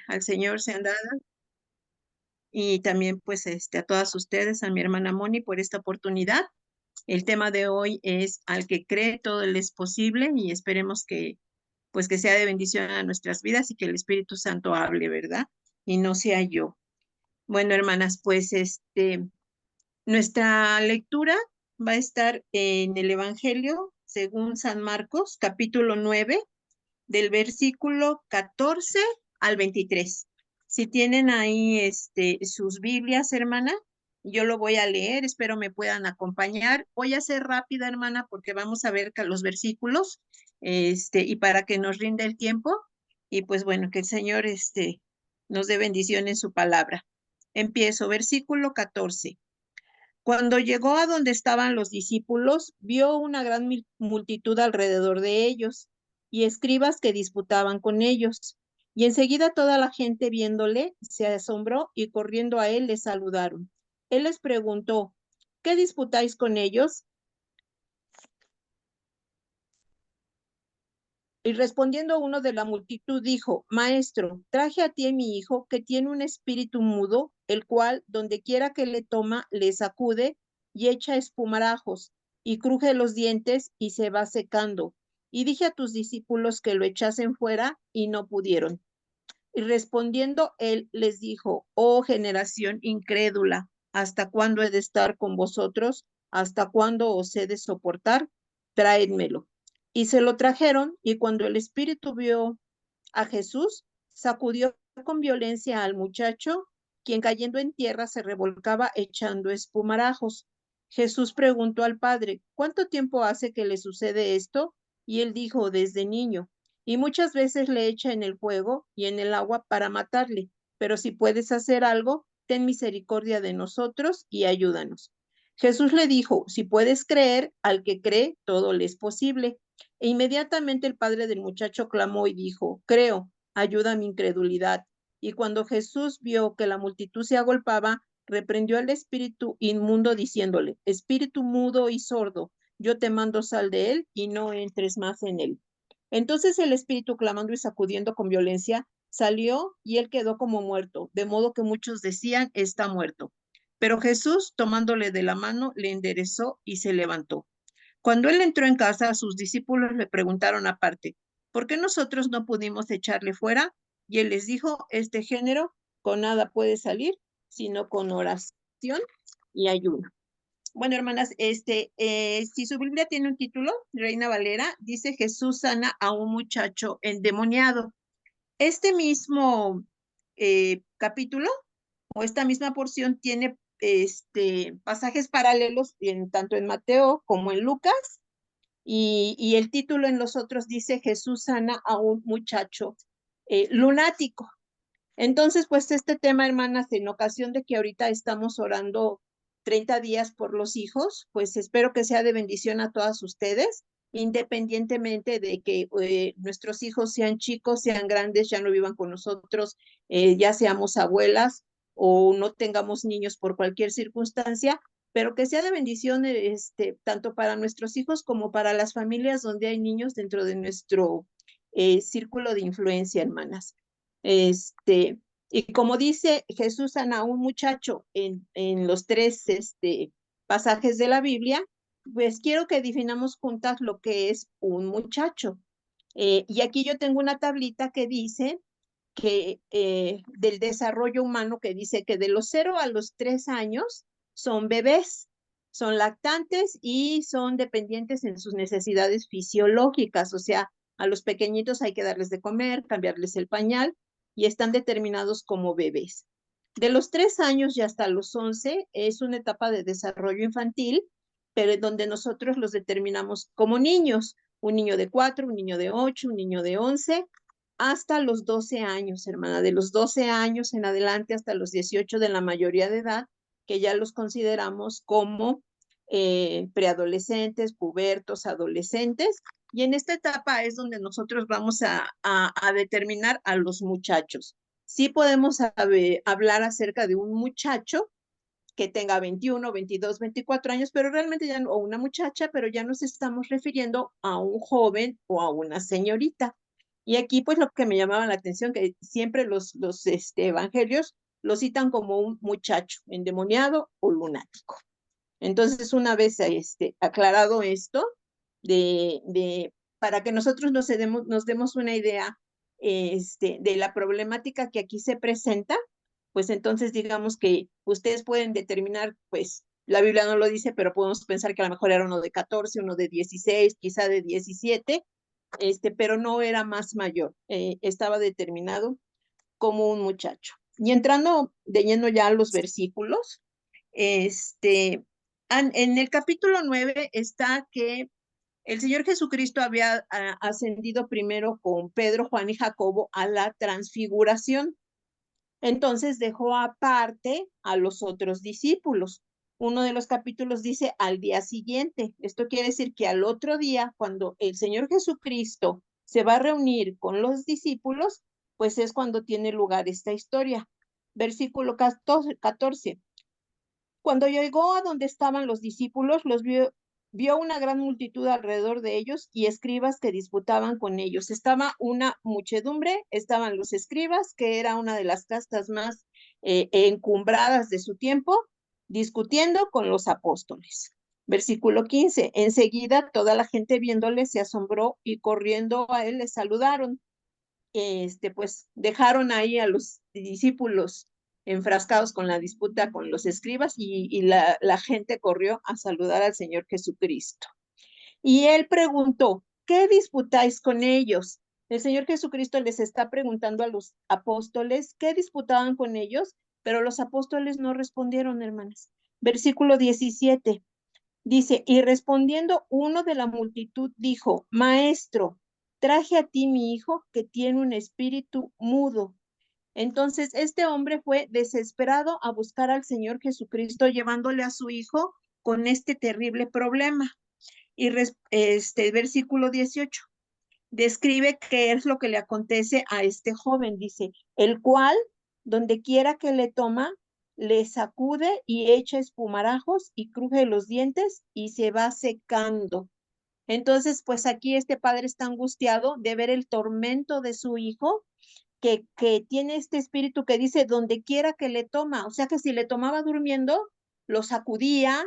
Al Señor sean dadas y también pues a todas ustedes, a mi hermana Moni por esta oportunidad. El tema de hoy es al que cree todo le es posible y esperemos que pues que sea de bendición a nuestras vidas y que el Espíritu Santo hable, ¿verdad? Y no sea yo. Bueno, hermanas, pues nuestra lectura va a estar en el Evangelio según San Marcos, capítulo 9 del versículo 14 al 23. Si tienen ahí sus Biblias, hermana, yo lo voy a leer, espero me puedan acompañar. Voy a ser rápida, hermana, porque vamos a ver los versículos, y para que nos rinda el tiempo, y pues bueno, que el Señor, nos dé bendición en su palabra. Empiezo, versículo 14. Cuando llegó a donde estaban los discípulos, vio una gran multitud alrededor de ellos y escribas que disputaban con ellos. Y enseguida toda la gente viéndole se asombró y corriendo a él le saludaron. Él les preguntó, ¿qué disputáis con ellos? Y respondiendo uno de la multitud dijo, Maestro, traje a ti a mi hijo que tiene un espíritu mudo, el cual donde quiera que le toma, le sacude y echa espumarajos y cruje los dientes y se va secando. Y dije a tus discípulos que lo echasen fuera y no pudieron. Y respondiendo él les dijo, oh generación incrédula, ¿hasta cuándo he de estar con vosotros? ¿Hasta cuándo os he de soportar? Traédmelo. Y se lo trajeron, y cuando el espíritu vio a Jesús, sacudió con violencia al muchacho, quien cayendo en tierra se revolcaba echando espumarajos. Jesús preguntó al padre, ¿cuánto tiempo hace que le sucede esto? Y él dijo, desde niño. Y muchas veces le echa en el fuego y en el agua para matarle. Pero si puedes hacer algo, ten misericordia de nosotros y ayúdanos. Jesús le dijo, si puedes creer, al que cree, todo le es posible. E inmediatamente el padre del muchacho clamó y dijo, creo, ayuda a mi incredulidad. Y cuando Jesús vio que la multitud se agolpaba, reprendió al espíritu inmundo diciéndole, espíritu mudo y sordo, yo te mando sal de él y no entres más en él. Entonces el espíritu, clamando y sacudiendo con violencia, salió y él quedó como muerto, de modo que muchos decían, está muerto. Pero Jesús, tomándole de la mano, le enderezó y se levantó. Cuando él entró en casa, sus discípulos le preguntaron aparte, ¿por qué nosotros no pudimos echarle fuera? Y él les dijo, este género con nada puede salir, sino con oración y ayuno. Bueno, hermanas, si su Biblia tiene un título, Reina Valera, dice Jesús sana a un muchacho endemoniado. Este mismo capítulo o esta misma porción tiene pasajes paralelos tanto en Mateo como en Lucas y el título en los otros dice Jesús sana a un muchacho lunático. Entonces, pues este tema, hermanas, en ocasión de que ahorita estamos orando 30 días por los hijos, pues espero que sea de bendición a todas ustedes, independientemente de que nuestros hijos sean chicos, sean grandes, ya no vivan con nosotros, ya seamos abuelas o no tengamos niños por cualquier circunstancia, pero que sea de bendición tanto para nuestros hijos como para las familias donde hay niños dentro de nuestro círculo de influencia, hermanas. Y como dice Jesús sana a un muchacho en los tres pasajes de la Biblia, pues quiero que definamos juntas lo que es un muchacho. Y aquí yo tengo una tablita que dice que del desarrollo humano, que dice que de los 0 a los 3 años son bebés, son lactantes y son dependientes en sus necesidades fisiológicas, o sea, a los pequeñitos hay que darles de comer, cambiarles el pañal y están determinados como bebés. De los 3 años y hasta los 11 es una etapa de desarrollo infantil, pero en donde nosotros los determinamos como niños, un niño de 4, un niño de 8, un niño de 11, hasta los 12 años, hermana, de los 12 años en adelante hasta los 18 de la mayoría de edad, que ya los consideramos como preadolescentes, pubertos, adolescentes, y en esta etapa es donde nosotros vamos a determinar a los muchachos. Sí podemos hablar acerca de un muchacho que tenga 21, 22, 24 años, pero realmente ya no, o una muchacha, pero ya nos estamos refiriendo a un joven o a una señorita. Y aquí pues lo que me llamaba la atención, que siempre los evangelios lo citan como un muchacho endemoniado o lunático. Entonces, una vez aclarado esto, para que nosotros nos demos una idea de la problemática que aquí se presenta, pues entonces digamos que ustedes pueden determinar, pues la Biblia no lo dice, pero podemos pensar que a lo mejor era uno de 14, uno de 16, quizá de 17, pero no era más mayor, estaba determinado como un muchacho. Y entrando de lleno ya a los versículos, en el capítulo 9 está que el Señor Jesucristo había ascendido primero con Pedro, Juan y Jacobo a la transfiguración. Entonces dejó aparte a los otros discípulos. Uno de los capítulos dice al día siguiente. Esto quiere decir que al otro día, cuando el Señor Jesucristo se va a reunir con los discípulos, pues es cuando tiene lugar esta historia. Versículo 14. Cuando llegó a donde estaban los discípulos, vio una gran multitud alrededor de ellos y escribas que disputaban con ellos. Estaba una muchedumbre, estaban los escribas, que era una de las castas más encumbradas de su tiempo, discutiendo con los apóstoles. Versículo 15. Enseguida toda la gente viéndole se asombró y corriendo a él le saludaron. Pues dejaron ahí a los discípulos enfrascados con la disputa con los escribas y la gente corrió a saludar al Señor Jesucristo. Y él preguntó, ¿qué disputáis con ellos? El Señor Jesucristo les está preguntando a los apóstoles qué disputaban con ellos, pero los apóstoles no respondieron, hermanas. Versículo 17 dice, y respondiendo uno de la multitud dijo, Maestro, traje a ti mi hijo que tiene un espíritu mudo. Entonces este hombre fue desesperado a buscar al Señor Jesucristo llevándole a su hijo con este terrible problema. Y versículo 18 describe qué es lo que le acontece a este joven. Dice, el cual, donde quiera que le toma, le sacude y echa espumarajos y cruje los dientes y se va secando. Entonces, pues aquí este padre está angustiado de ver el tormento de su hijo, que tiene este espíritu que dice donde quiera que le toma, o sea que si le tomaba durmiendo, lo sacudía,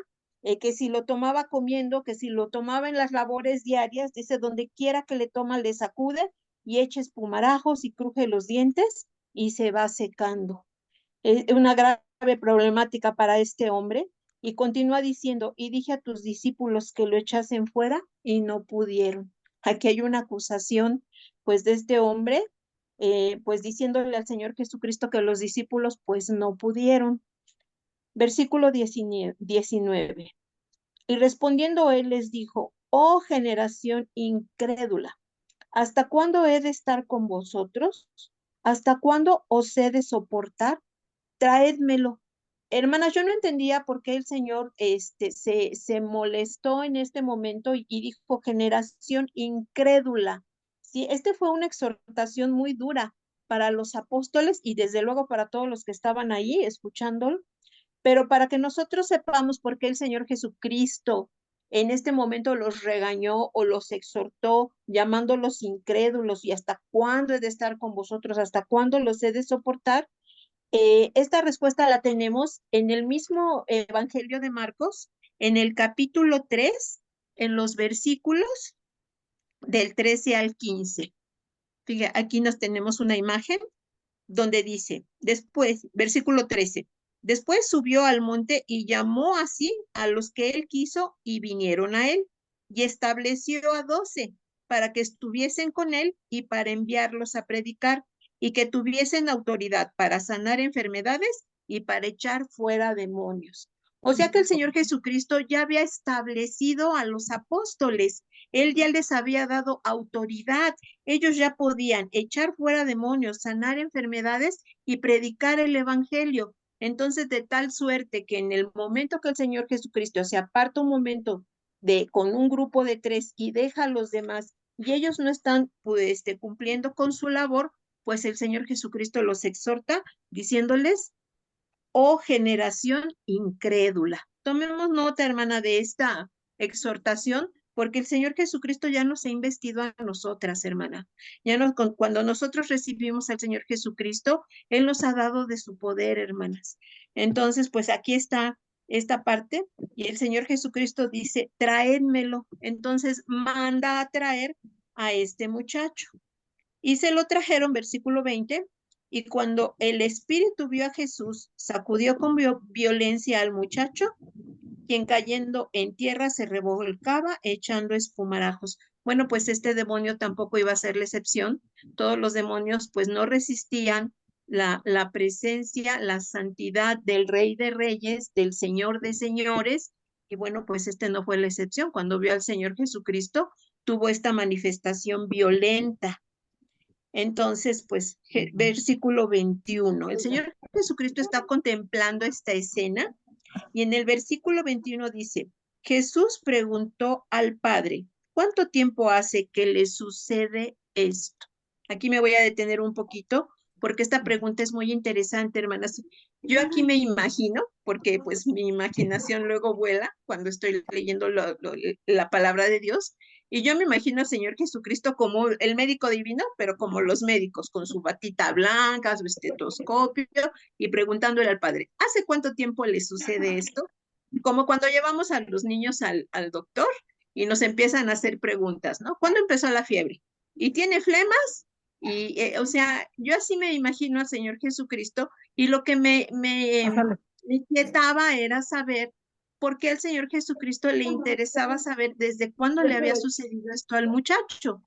que si lo tomaba comiendo, que si lo tomaba en las labores diarias, dice donde quiera que le toma, le sacude y echa espumarajos y cruje los dientes y se va secando. Es una grave problemática para este hombre. Y continúa diciendo, y dije a tus discípulos que lo echasen fuera y no pudieron. Aquí hay una acusación, pues, de este hombre, pues diciéndole al Señor Jesucristo que los discípulos, pues, no pudieron. Versículo 19. Y respondiendo él les dijo, oh generación incrédula, ¿hasta cuándo he de estar con vosotros? ¿Hasta cuándo os he de soportar? Traédmelo. Hermanas, yo no entendía por qué el Señor se molestó en este momento y dijo generación incrédula. Sí, fue una exhortación muy dura para los apóstoles y desde luego para todos los que estaban ahí escuchándolo, pero para que nosotros sepamos por qué el Señor Jesucristo en este momento los regañó o los exhortó, llamándolos incrédulos y hasta cuándo he de estar con vosotros, hasta cuándo los he de soportar. Esta respuesta la tenemos en el mismo Evangelio de Marcos, en el capítulo 3, en los versículos del 13 al 15. Fíjate, aquí nos tenemos una imagen donde dice, después, versículo 13, después subió al monte y llamó así a los que él quiso y vinieron a él y estableció a 12 para que estuviesen con él y para enviarlos a predicar y que tuviesen autoridad para sanar enfermedades y para echar fuera demonios. O sea que el Señor Jesucristo ya había establecido a los apóstoles, él ya les había dado autoridad, ellos ya podían echar fuera demonios, sanar enfermedades y predicar el evangelio. Entonces, de tal suerte que en el momento que el Señor Jesucristo se aparta un momento con un grupo de 3 y deja a los demás y ellos no están pues, cumpliendo con su labor, pues el Señor Jesucristo los exhorta diciéndoles, oh generación incrédula. Tomemos nota, hermana, de esta exhortación porque el Señor Jesucristo ya nos ha investido a nosotras, hermana. Cuando nosotros recibimos al Señor Jesucristo, Él nos ha dado de su poder, hermanas. Entonces, pues aquí está esta parte, y el Señor Jesucristo dice, traédmelo. Entonces manda a traer a este muchacho. Y se lo trajeron, versículo 20, y cuando el espíritu vio a Jesús, sacudió con violencia al muchacho, quien cayendo en tierra se revolcaba echando espumarajos. Bueno, pues este demonio tampoco iba a ser la excepción. Todos los demonios pues no resistían la presencia, la santidad del Rey de Reyes, del Señor de Señores. Y bueno, pues este no fue la excepción. Cuando vio al Señor Jesucristo, tuvo esta manifestación violenta. Entonces, pues, versículo 21, el Señor Jesucristo está contemplando esta escena y en el versículo 21 dice, Jesús preguntó al Padre, ¿cuánto tiempo hace que le sucede esto? Aquí me voy a detener un poquito porque esta pregunta es muy interesante, hermanas. Yo aquí me imagino, porque pues mi imaginación luego vuela cuando estoy leyendo la palabra de Dios, y yo me imagino al Señor Jesucristo como el médico divino, pero como los médicos, con su batita blanca, su estetoscopio, y preguntándole al padre, ¿hace cuánto tiempo le sucede esto? Como cuando llevamos a los niños al doctor y nos empiezan a hacer preguntas, ¿no? ¿Cuándo empezó la fiebre? ¿Y tiene flemas? Y, o sea, yo así me imagino al Señor Jesucristo y lo que me inquietaba era saber por qué al Señor Jesucristo le interesaba saber desde cuándo le había sucedido esto al muchacho.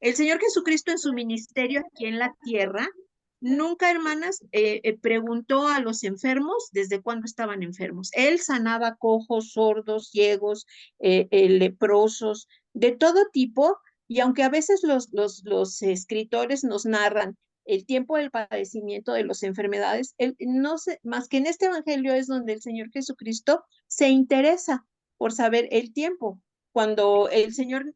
El Señor Jesucristo en su ministerio aquí en la tierra nunca, hermanas, preguntó a los enfermos desde cuándo estaban enfermos. Él sanaba cojos, sordos, ciegos, leprosos, de todo tipo, y aunque a veces los escritores nos narran el tiempo del padecimiento de las enfermedades, no sé, más que en este evangelio es donde el Señor Jesucristo se interesa por saber el tiempo. Cuando el Señor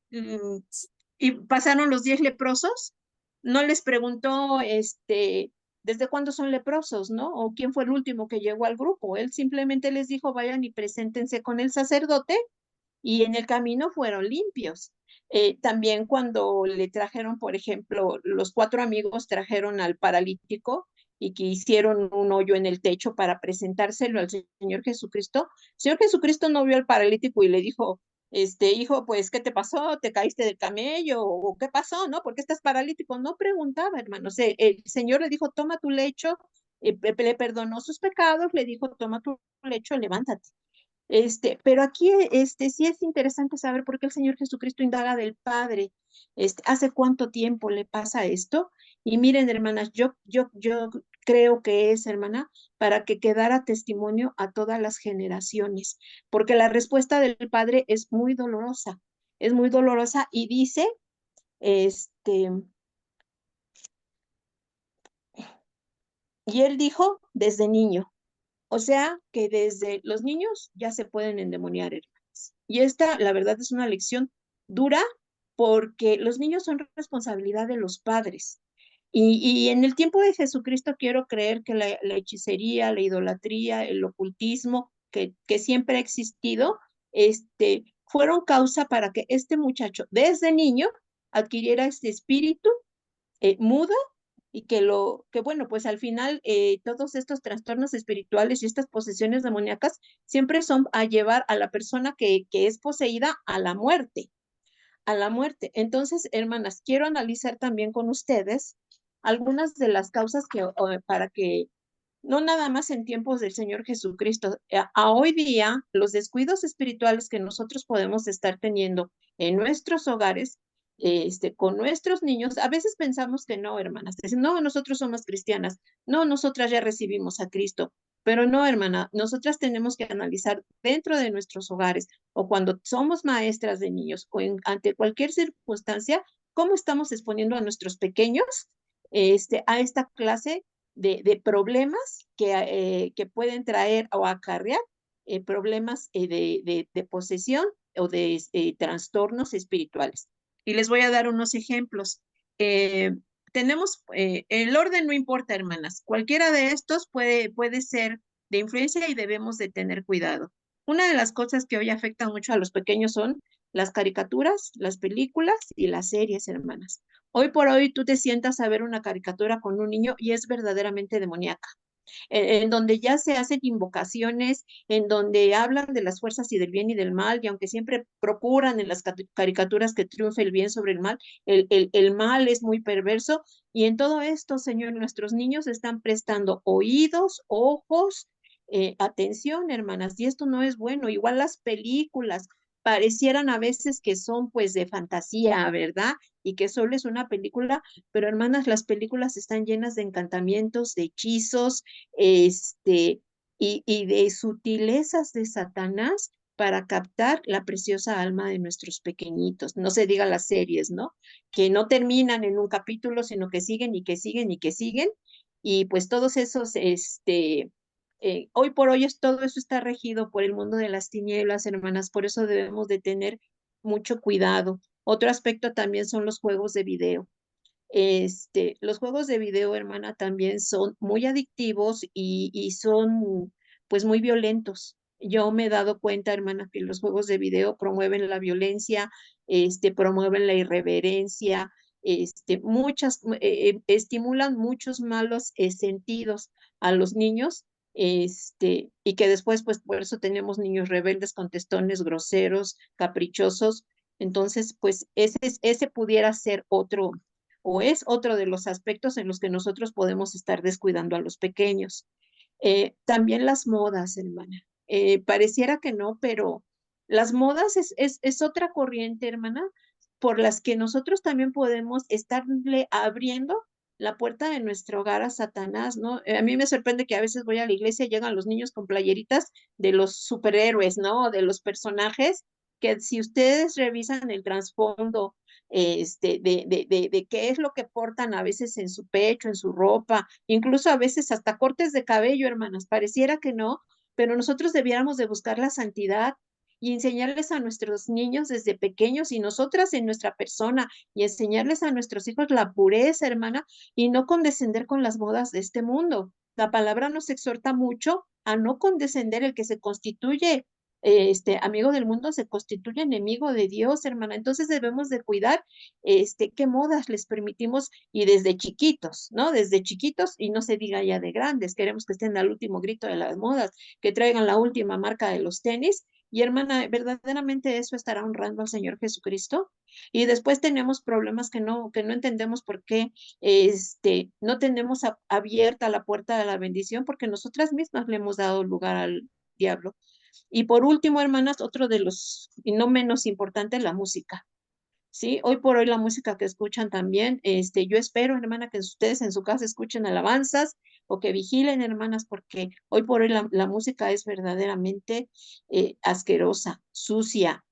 y pasaron los 10 leprosos, no les preguntó desde cuándo son leprosos, ¿no? O quién fue el último que llegó al grupo. Él simplemente les dijo, vayan y preséntense con el sacerdote, y en el camino fueron limpios. También cuando le trajeron, por ejemplo, los 4 amigos trajeron al paralítico y que hicieron un hoyo en el techo para presentárselo al Señor Jesucristo. El Señor Jesucristo no vio al paralítico y le dijo, hijo, pues, ¿qué te pasó? ¿Te caíste del camello? ¿O qué pasó? ¿No? ¿Por qué estás paralítico? No preguntaba, hermanos. El Señor le dijo, toma tu lecho, le perdonó sus pecados, le dijo, toma tu lecho, levántate. Pero aquí sí es interesante saber por qué el Señor Jesucristo indaga del Padre. ¿Hace cuánto tiempo le pasa esto? Y miren, hermanas, yo creo que es, hermana, para que quedara testimonio a todas las generaciones, porque la respuesta del Padre es muy dolorosa y dice, y él dijo desde niño. O sea que desde los niños ya se pueden endemoniar, hermanas. Y esta, la verdad, es una lección dura porque los niños son responsabilidad de los padres. Y en el tiempo de Jesucristo quiero creer que la hechicería, la idolatría, el ocultismo que siempre ha existido, fueron causa para que este muchacho desde niño adquiriera este espíritu mudo y que bueno, pues al final todos estos trastornos espirituales y estas posesiones demoníacas siempre son a llevar a la persona que es poseída a la muerte, a la muerte. Entonces, hermanas, quiero analizar también con ustedes algunas de las causas para que no nada más en tiempos del Señor Jesucristo, a hoy día los descuidos espirituales que nosotros podemos estar teniendo en nuestros hogares, con nuestros niños, a veces pensamos que no, hermanas, dicen, no, nosotros somos cristianas, no, nosotras ya recibimos a Cristo, pero no, hermana, nosotras tenemos que analizar dentro de nuestros hogares o cuando somos maestras de niños o ante cualquier circunstancia, cómo estamos exponiendo a nuestros pequeños a esta clase problemas que pueden traer o acarrear problemas de posesión o de trastornos espirituales. Y les voy a dar unos ejemplos. El orden no importa, hermanas. Cualquiera de estos puede ser de influencia y debemos de tener cuidado. Una de las cosas que hoy afectan mucho a los pequeños son las caricaturas, las películas y las series, hermanas. Hoy por hoy tú te sientas a ver una caricatura con un niño y es verdaderamente demoníaca, en donde ya se hacen invocaciones, en donde hablan de las fuerzas y del bien y del mal, y aunque siempre procuran en las caricaturas que triunfe el bien sobre el mal, el mal es muy perverso, y en todo esto, Señor, nuestros niños están prestando oídos, ojos, atención, hermanas, y esto no es bueno. Igual las películas parecieran a veces que son pues de fantasía, ¿verdad? Y que solo es una película, pero hermanas, las películas están llenas de encantamientos, de hechizos, este, y de sutilezas de Satanás para captar la preciosa alma de nuestros pequeñitos. No se diga las series, ¿no? Que no terminan en un capítulo, sino que siguen y que siguen y que siguen. Y pues todos esos, hoy por hoy todo eso está regido por el mundo de las tinieblas, hermanas. Por eso debemos de tener mucho cuidado. Otro aspecto también son los juegos de video. Los juegos de video, hermana, también son muy adictivos y son pues muy violentos. Yo me he dado cuenta, hermana, que los juegos de video promueven la violencia, promueven la irreverencia, estimulan muchos malos sentidos a los niños, y que después, pues por eso tenemos niños rebeldes, contestones, groseros, caprichosos. Entonces, pues ese pudiera ser otro o es otro de los aspectos en los que nosotros podemos estar descuidando a los pequeños. También las modas, hermana. Pareciera que no, pero las modas es otra corriente, hermana, por las que nosotros también podemos estarle abriendo la puerta de nuestro hogar a Satanás, ¿no? A mí me sorprende que a veces voy a la iglesia y llegan los niños con playeritas de los superhéroes, ¿no? De los personajes que si ustedes revisan el trasfondo, de qué es lo que portan a veces en su pecho, en su ropa, incluso a veces hasta cortes de cabello, hermanas, pareciera que no, pero nosotros debiéramos de buscar la santidad y enseñarles a nuestros niños desde pequeños y nosotras en nuestra persona y enseñarles a nuestros hijos la pureza, hermana, y no condescender con las modas de este mundo. La palabra nos exhorta mucho a no condescender. El que se constituye amigo del mundo se constituye enemigo de Dios, hermana. Entonces debemos de cuidar qué modas les permitimos y desde chiquitos, ¿no? Desde chiquitos y no se diga ya de grandes. Queremos que estén al último grito de las modas, que traigan la última marca de los tenis. Y hermana, verdaderamente eso estará honrando al Señor Jesucristo. Y después tenemos problemas que no entendemos por qué no tenemos abierta la puerta de la bendición, porque nosotras mismas le hemos dado lugar al diablo. Y por último, hermanas, otro de los, y no menos importante, la música. Sí, hoy por hoy la música que escuchan también, yo espero, hermana, que ustedes en su casa escuchen alabanzas o que vigilen, hermanas, porque hoy por hoy la música es verdaderamente asquerosa, sucia,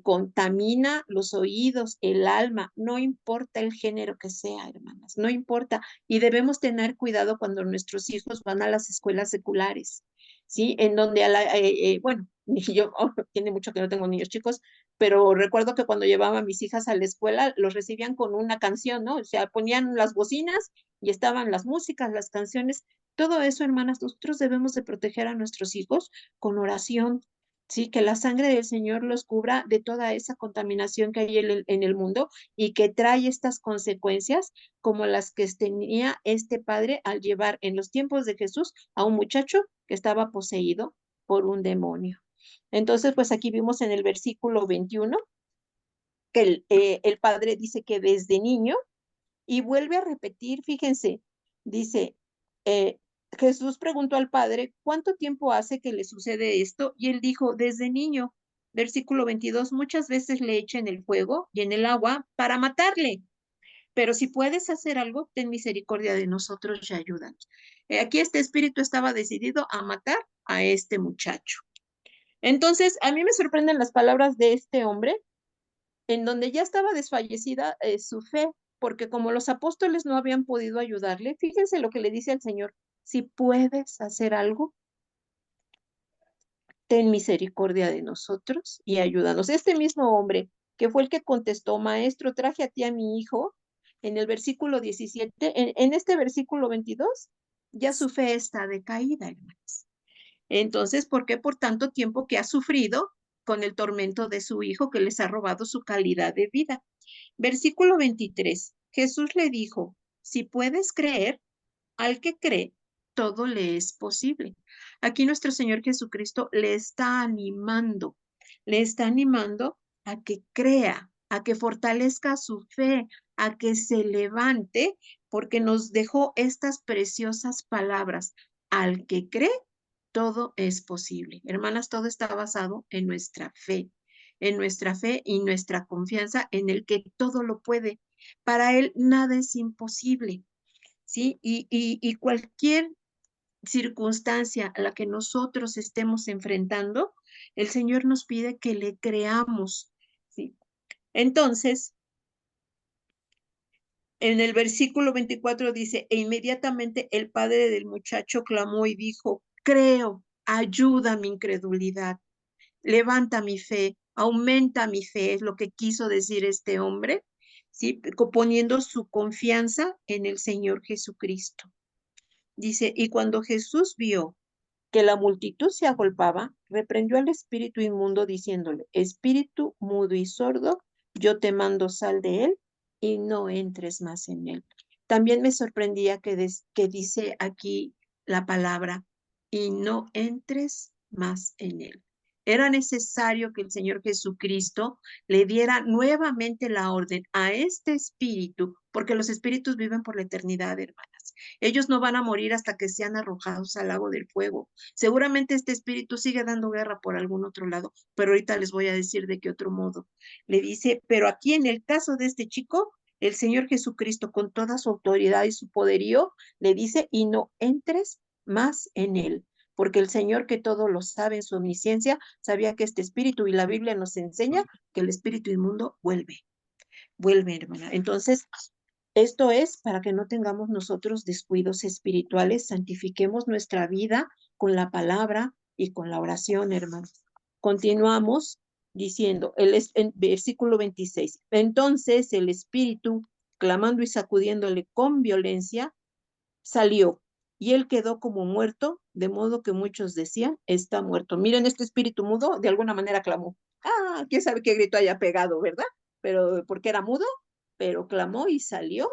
contamina los oídos, el alma, no importa el género que sea, hermanas, no importa. Y debemos tener cuidado cuando nuestros hijos van a las escuelas seculares, ¿sí? En donde, bueno, yo, tiene mucho que no tengo niños chicos, pero recuerdo que cuando llevaba a mis hijas a la escuela, los recibían con una canción, ¿no? O sea, ponían las bocinas y estaban las músicas, las canciones, todo eso, hermanas, nosotros debemos de proteger a nuestros hijos con oración, ¿sí? Que la sangre del Señor los cubra de toda esa contaminación que hay en el mundo y que trae estas consecuencias como las que tenía este padre al llevar en los tiempos de Jesús a un muchacho que estaba poseído por un demonio. Entonces, pues aquí vimos en el versículo 21 que el padre dice que desde niño, y vuelve a repetir, fíjense, dice, eh, Jesús preguntó al padre, ¿cuánto tiempo hace que le sucede esto? Y él dijo, desde niño. Versículo 22, muchas veces le echa en el fuego y en el agua para matarle, pero si puedes hacer algo, ten misericordia de nosotros y ayúdanos. Aquí este espíritu estaba decidido a matar a este muchacho. Entonces, a mí me sorprenden las palabras de este hombre, en donde ya estaba desfallecida su fe, porque como los apóstoles no habían podido ayudarle, fíjense lo que le dice al Señor, si puedes hacer algo, ten misericordia de nosotros y ayúdanos. Este mismo hombre, que fue el que contestó, maestro, traje a ti a mi hijo, en el versículo 17, en este versículo 22, ya su fe está decaída, hermanos. Entonces, ¿por qué por tanto tiempo que ha sufrido? con el tormento de su hijo que les ha robado su calidad de vida. Versículo 23. Jesús le dijo, si puedes creer, al que cree, todo le es posible. Aquí nuestro Señor Jesucristo le está animando a que crea, a que fortalezca su fe, a que se levante, porque nos dejó estas preciosas palabras. Al que cree, todo es posible. Hermanas, todo está basado en nuestra fe y nuestra confianza en el que todo lo puede. Para Él nada es imposible. ¿Sí? Y cualquier circunstancia a la que nosotros estemos enfrentando, el Señor nos pide que le creamos, ¿sí? Entonces, en el versículo 24 dice, e inmediatamente el padre del muchacho clamó y dijo, creo, ayuda mi incredulidad, levanta mi fe, aumenta mi fe, es lo que quiso decir este hombre, ¿sí? Poniendo su confianza en el Señor Jesucristo. Dice, y cuando Jesús vio que la multitud se agolpaba, reprendió al espíritu inmundo diciéndole, espíritu mudo y sordo, yo te mando sal de él y no entres más en él. También me sorprendía que dice aquí la palabra, y no entres más en él. Era necesario que el Señor Jesucristo le diera nuevamente la orden a este espíritu, porque los espíritus viven por la eternidad, hermanas. Ellos no van a morir hasta que sean arrojados al lago del fuego. Seguramente este espíritu sigue dando guerra por algún otro lado, pero ahorita les voy a decir de qué otro modo. Le dice, pero aquí en el caso de este chico, el Señor Jesucristo con toda su autoridad y su poderío le dice, y no entres más en él, porque el Señor que todo lo sabe en su omnisciencia, sabía que este espíritu, y la Biblia nos enseña que el espíritu inmundo vuelve, hermana. Entonces, esto es para que no tengamos nosotros descuidos espirituales, santifiquemos nuestra vida con la palabra y con la oración, hermanos. Continuamos diciendo, en versículo 26, entonces el espíritu, clamando y sacudiéndole con violencia, salió y él quedó como muerto, de modo que muchos decían, está muerto. Miren, este espíritu mudo de alguna manera clamó. Ah, quién sabe qué grito haya pegado, ¿verdad? Pero porque era mudo, pero clamó y salió,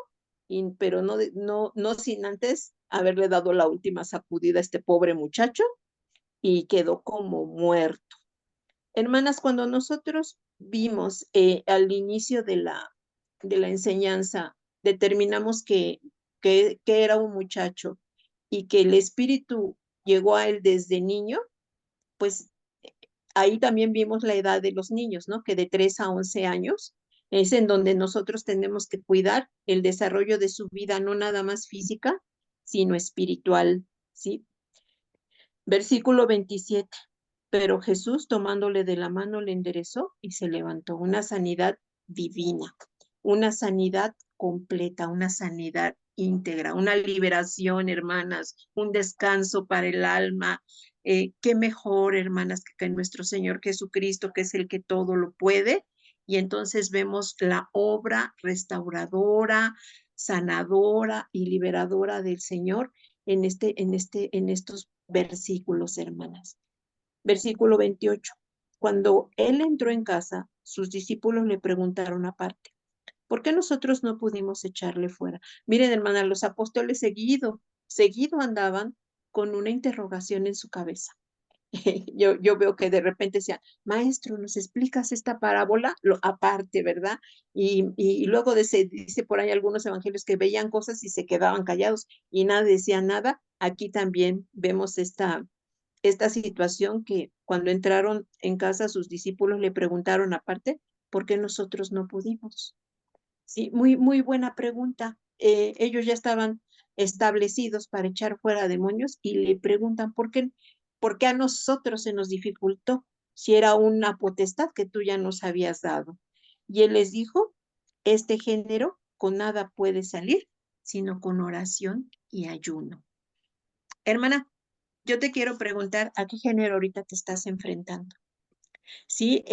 pero no sin antes haberle dado la última sacudida a este pobre muchacho y quedó como muerto. Hermanas, cuando nosotros vimos al inicio de la enseñanza, determinamos que era un muchacho y que el espíritu llegó a él desde niño, pues ahí también vimos la edad de los niños, ¿no? Que de 3 a 11 años es en donde nosotros tenemos que cuidar el desarrollo de su vida, no nada más física, sino espiritual, ¿sí? Versículo 27. Pero Jesús tomándole de la mano le enderezó y se levantó. Una sanidad divina, una sanidad completa, una sanidad íntegra, una liberación, hermanas, un descanso para el alma. Qué mejor, hermanas, que en nuestro Señor Jesucristo, que es el que todo lo puede. Y entonces vemos la obra restauradora, sanadora y liberadora del Señor en estos versículos, hermanas. Versículo 28. Cuando él entró en casa, sus discípulos le preguntaron aparte, ¿por qué nosotros no pudimos echarle fuera? Miren, hermana, los apóstoles seguido andaban con una interrogación en su cabeza. Yo veo que de repente decían, maestro, ¿nos explicas esta parábola? Lo aparte, ¿verdad? Y luego dice por ahí algunos evangelios que veían cosas y se quedaban callados y nadie decía nada. Aquí también vemos esta situación que cuando entraron en casa sus discípulos le preguntaron aparte, ¿por qué nosotros no pudimos? Sí, muy buena pregunta. Ellos ya estaban establecidos para echar fuera demonios y le preguntan, ¿por qué a nosotros se nos dificultó si era una potestad que tú ya nos habías dado? Y él les dijo, este género con nada puede salir, sino con oración y ayuno. Hermana, yo te quiero preguntar, ¿a qué género ahorita te estás enfrentando? Sí,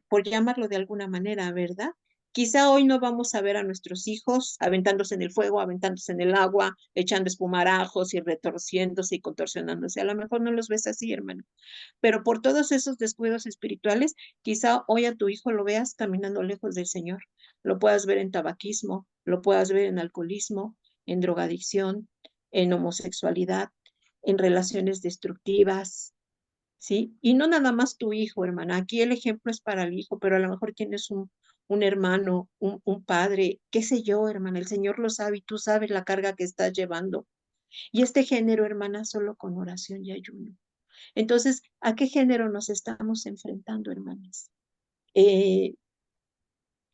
por llamarlo de alguna manera, ¿verdad? Quizá hoy no vamos a ver a nuestros hijos aventándose en el fuego, aventándose en el agua, echando espumarajos y retorciéndose y contorsionándose. A lo mejor no los ves así, hermano. Pero por todos esos descuidos espirituales, quizá hoy a tu hijo lo veas caminando lejos del Señor. Lo puedas ver en tabaquismo, lo puedas ver en alcoholismo, en drogadicción, en homosexualidad, en relaciones destructivas, ¿sí? Y no nada más tu hijo, hermana. Aquí el ejemplo es para el hijo, pero a lo mejor tienes un hermano, un padre, qué sé yo, hermana. El Señor lo sabe y tú sabes la carga que estás llevando. Y este género, hermana, solo con oración y ayuno. Entonces, ¿a qué género nos estamos enfrentando, hermanas?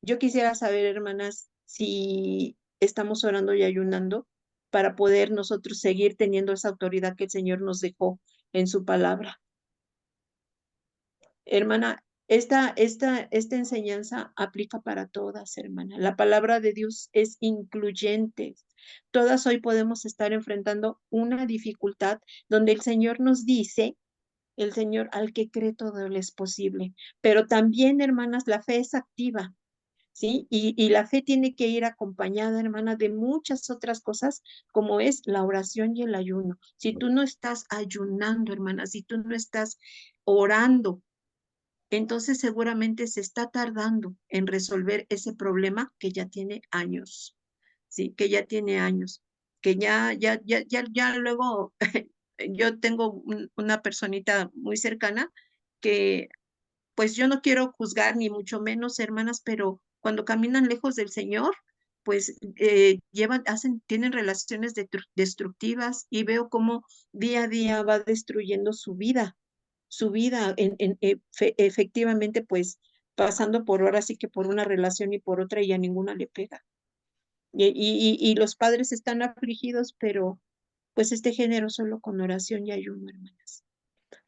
Yo quisiera saber, hermanas, si estamos orando y ayunando para poder nosotros seguir teniendo esa autoridad que el Señor nos dejó en su palabra. Hermana, esta enseñanza aplica para todas, hermana. La palabra de Dios es incluyente. Todas hoy podemos estar enfrentando una dificultad donde el Señor nos dice, el Señor al que cree todo le es posible. Pero también, hermanas, la fe es activa, ¿sí? Y la fe tiene que ir acompañada, hermana, de muchas otras cosas, como es la oración y el ayuno. Si tú no estás ayunando, hermana, si tú no estás orando, entonces seguramente se está tardando en resolver ese problema que ya tiene años, ¿sí? Que ya tiene años, que ya luego yo tengo una personita muy cercana que pues yo no quiero juzgar ni mucho menos, hermanas, pero cuando caminan lejos del Señor, pues tienen relaciones destructivas y veo cómo día a día va destruyendo su vida efectivamente, pues pasando por ahora sí que por una relación y por otra y a ninguna le pega. Y los padres están afligidos, pero pues este género solo con oración y ayuno, hermanas.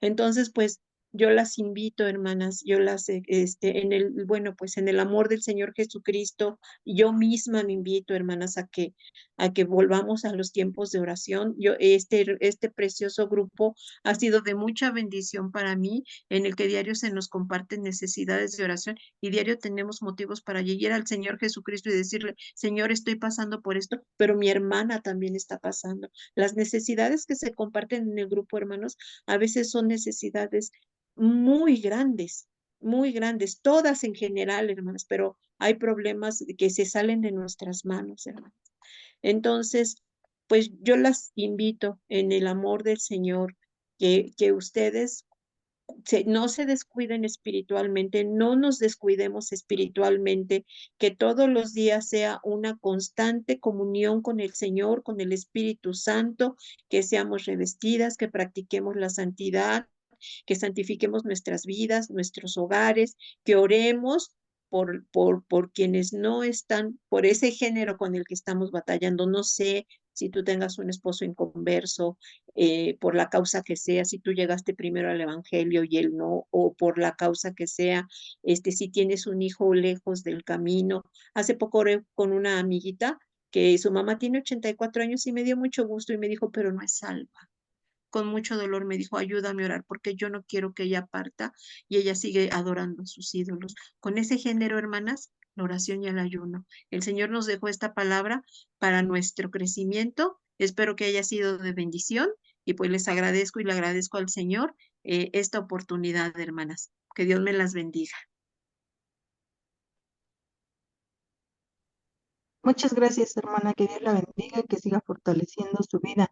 Entonces, pues yo las invito, hermanas, yo las, bueno, pues en el amor del Señor Jesucristo, yo misma me invito, hermanas, a que volvamos a los tiempos de oración. Este precioso grupo ha sido de mucha bendición para mí, en el que diario se nos comparten necesidades de oración y diario tenemos motivos para llegar al Señor Jesucristo y decirle, Señor, estoy pasando por esto, pero mi hermana también está pasando. Las necesidades que se comparten en el grupo, hermanos, a veces son necesidades muy grandes, todas en general, hermanas, pero hay problemas que se salen de nuestras manos, hermanas. Entonces, pues yo las invito en el amor del Señor, que ustedes no se descuiden espiritualmente, no nos descuidemos espiritualmente, que todos los días sea una constante comunión con el Señor, con el Espíritu Santo, que seamos revestidas, que practiquemos la santidad, que santifiquemos nuestras vidas, nuestros hogares, que oremos por quienes no están, por ese género con el que estamos batallando. No sé si tú tengas un esposo inconverso, por la causa que sea, si tú llegaste primero al Evangelio y él no, o por la causa que sea, si tienes un hijo lejos del camino. Hace poco oré con una amiguita que su mamá tiene 84 años y me dio mucho gusto y me dijo, pero no es salva. Con mucho dolor me dijo, ayúdame a orar porque yo no quiero que ella parta y ella sigue adorando a sus ídolos. Con ese género, hermanas, la oración y el ayuno. El Señor nos dejó esta palabra para nuestro crecimiento. Espero que haya sido de bendición y pues les agradezco y le agradezco al Señor esta oportunidad, hermanas. Que Dios me las bendiga. Muchas gracias, hermana. Que Dios la bendiga, que siga fortaleciendo su vida.